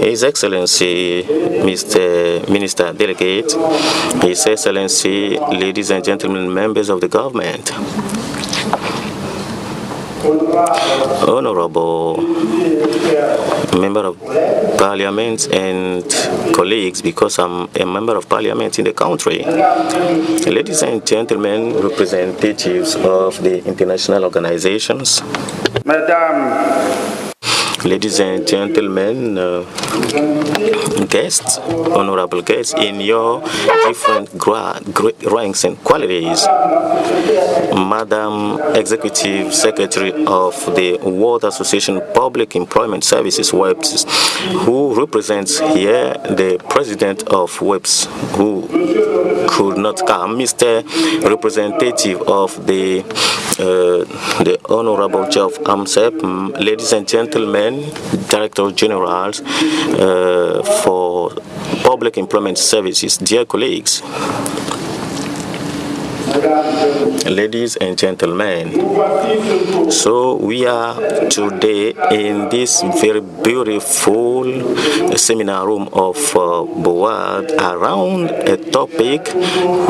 His Excellency, Mr. Minister Delegate, His Excellency, ladies and gentlemen, members of the government, Honorable Member of Parliament and colleagues, because I'm a Member of Parliament in the country, ladies and gentlemen, representatives of the international organizations, ladies and gentlemen, guests, honorable guests in your different ranks and qualities, Madam Executive Secretary of the World Association Public Employment Services WEPS, who represents here the President of WEPS, who could not come, Mr. Representative of the Honorable Chair of AMSEP, ladies and gentlemen, Director Generals for Public Employment Services, dear colleagues, ladies and gentlemen, so we are today in this very beautiful seminar room of Board around a topic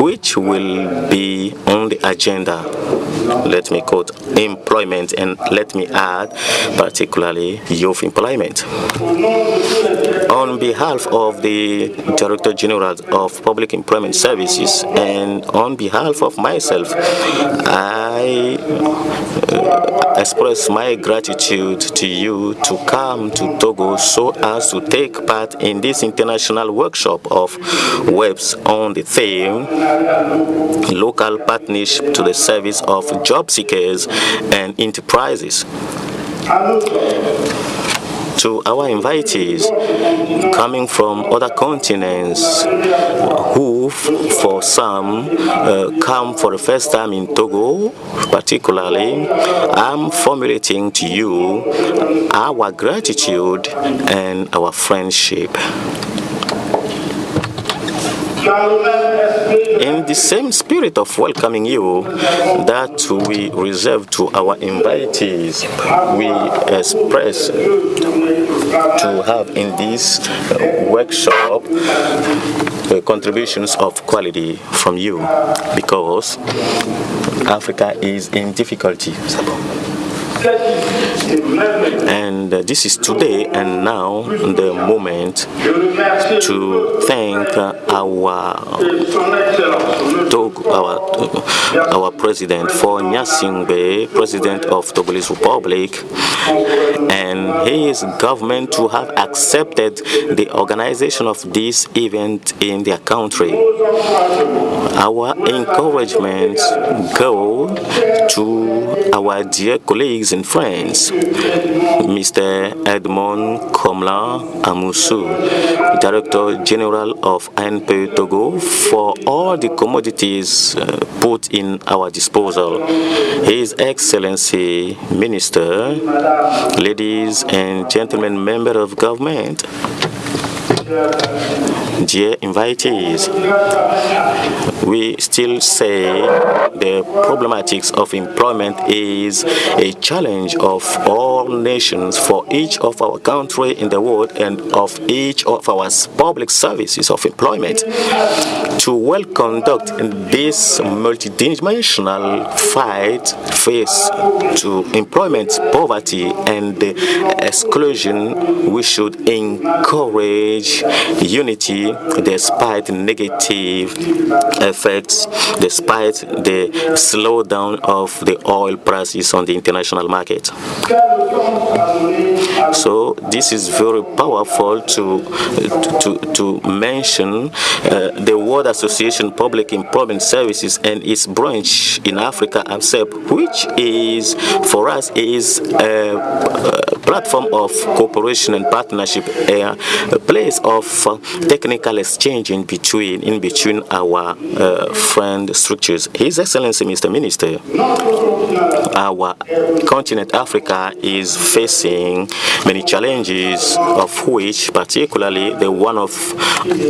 which will be on the agenda. Let me quote employment, and let me add particularly youth employment. On behalf of the Director General of Public Employment Services and on behalf of myself, I express my gratitude to you to come to Togo so as to take part in this international workshop of WEPS on the theme Local Partnership to the Service of Job Seekers and Enterprises. To our invitees coming from other continents who, for some, come for the first time in Togo, particularly, I'm formulating to you our gratitude and our friendship. In the same spirit of welcoming you that we reserve to our invitees, we express to have in this workshop contributions of quality from you, because Africa is in difficulty. And this is today and now the moment to thank our president for Nyasingbe, president of Togolese Republic, and his government to have accepted the organization of this event in their country. Our encouragement go to our dear colleagues and friends, Mr. Edmond Komla Amusu, Director General of ANP Togo, for all the commodities put in our disposal. His Excellency Minister, ladies and gentlemen, member of government, dear invitees, we still say the problematics of employment is a challenge of all nations for each of our country in the world and of each of our public services of employment. To well conduct this multidimensional fight face to employment poverty and exclusion, we should encourage unity despite negative effects, despite the slowdown of the oil prices on the international market. So this is very powerful to mention the World Association Public Employment Services and its branch in Africa, AMSEP, which is for us is a platform of cooperation and partnership, a place of technical exchange in between our friend structures. His Excellency, Mr. Minister, our continent Africa is facing many challenges, of which particularly the one of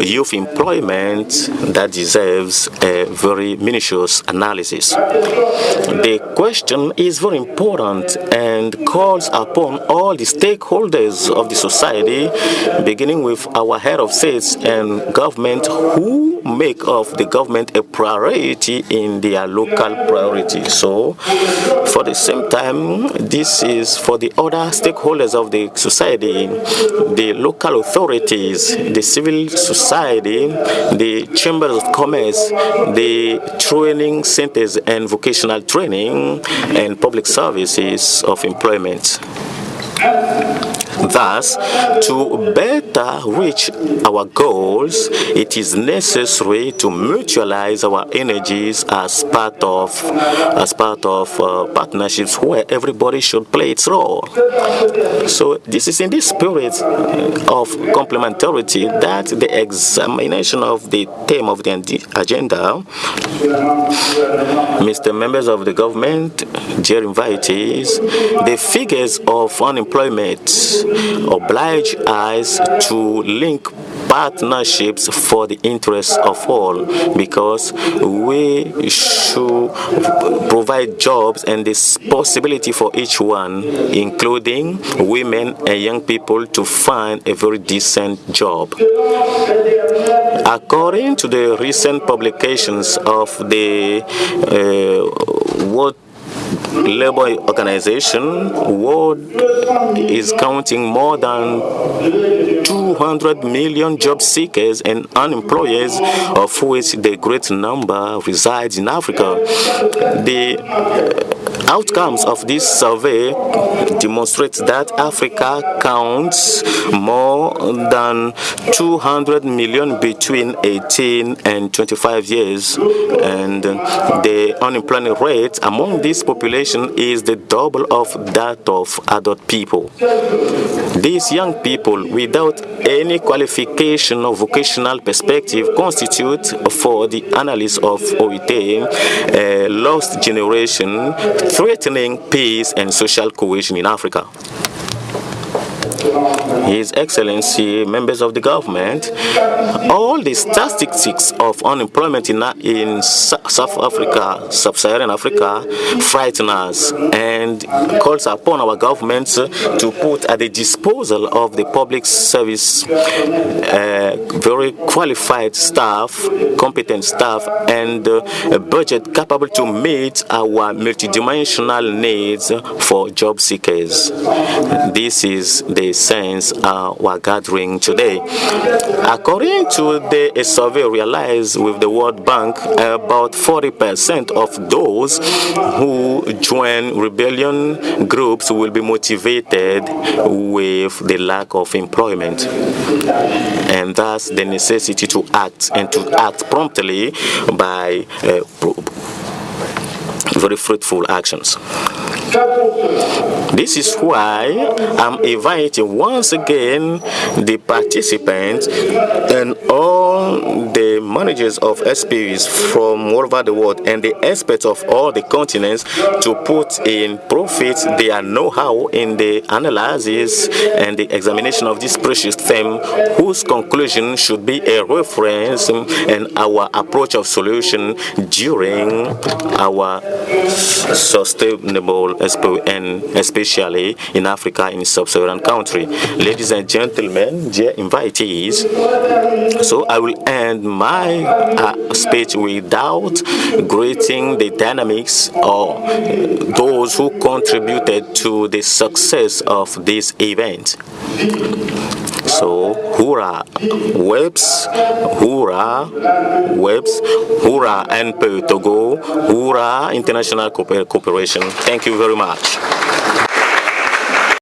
youth employment that deserves a very minutious analysis. The question is very important, and and calls upon all the stakeholders of the society, beginning with our head of states and government, who make of the government a priority in their local priority. So, for the same time, this is for the other stakeholders of the society, the local authorities, the civil society, the chambers of commerce, the training centers and vocational training, and public services of employment. Thus, to better reach our goals, it is necessary to mutualize our energies as part of partnerships where everybody should play its role. So, this is in the spirit of complementarity that the examination of the theme of the agenda, Mr. Members of the government, dear invitees, the figures of unemployment oblige us to link partnerships for the interests of all, because we should provide jobs and this possibility for each one, including women and young people, to find a very decent job. According to the recent publications of the World Labor Organization, world is counting more than 200 million job seekers and unemployed, of which the great number resides in Africa. The outcomes of this survey demonstrate that Africa counts more than 200 million between 18 and 25 years, and the unemployment rate among this population is the double of that of adult people. These young people without any qualification or vocational perspective constitute, for the analysis of OIT, a lost generation threatening peace and social cohesion in Africa. His Excellency, members of the government, all the statistics of unemployment in South Africa, Sub-Saharan Africa, frighten us and calls upon our governments to put at the disposal of the public service very qualified staff, competent staff, and a budget capable to meet our multidimensional needs for job seekers. This is the sense we're gathering today. According to a survey realized with the World Bank, about 40% of those who join rebellion groups will be motivated with the lack of employment, and thus the necessity to act, and to act promptly by very fruitful actions. This is why I'm inviting once again the participants and all the managers of SPUs from all over the world and the experts of all the continents to put in profit their know-how in the analysis and the examination of this precious theme, whose conclusion should be a reference and our approach of solution during our sustainable SPU, and especially in Africa, in sub-Saharan country. Ladies and gentlemen, dear invitees, so I will end my speech without greeting the dynamics or those who contributed to the success of this event. So, hurrah, webs, hurrah, webs, hurrah, NPE Togo, hurrah, international cooperation. Thank you very much.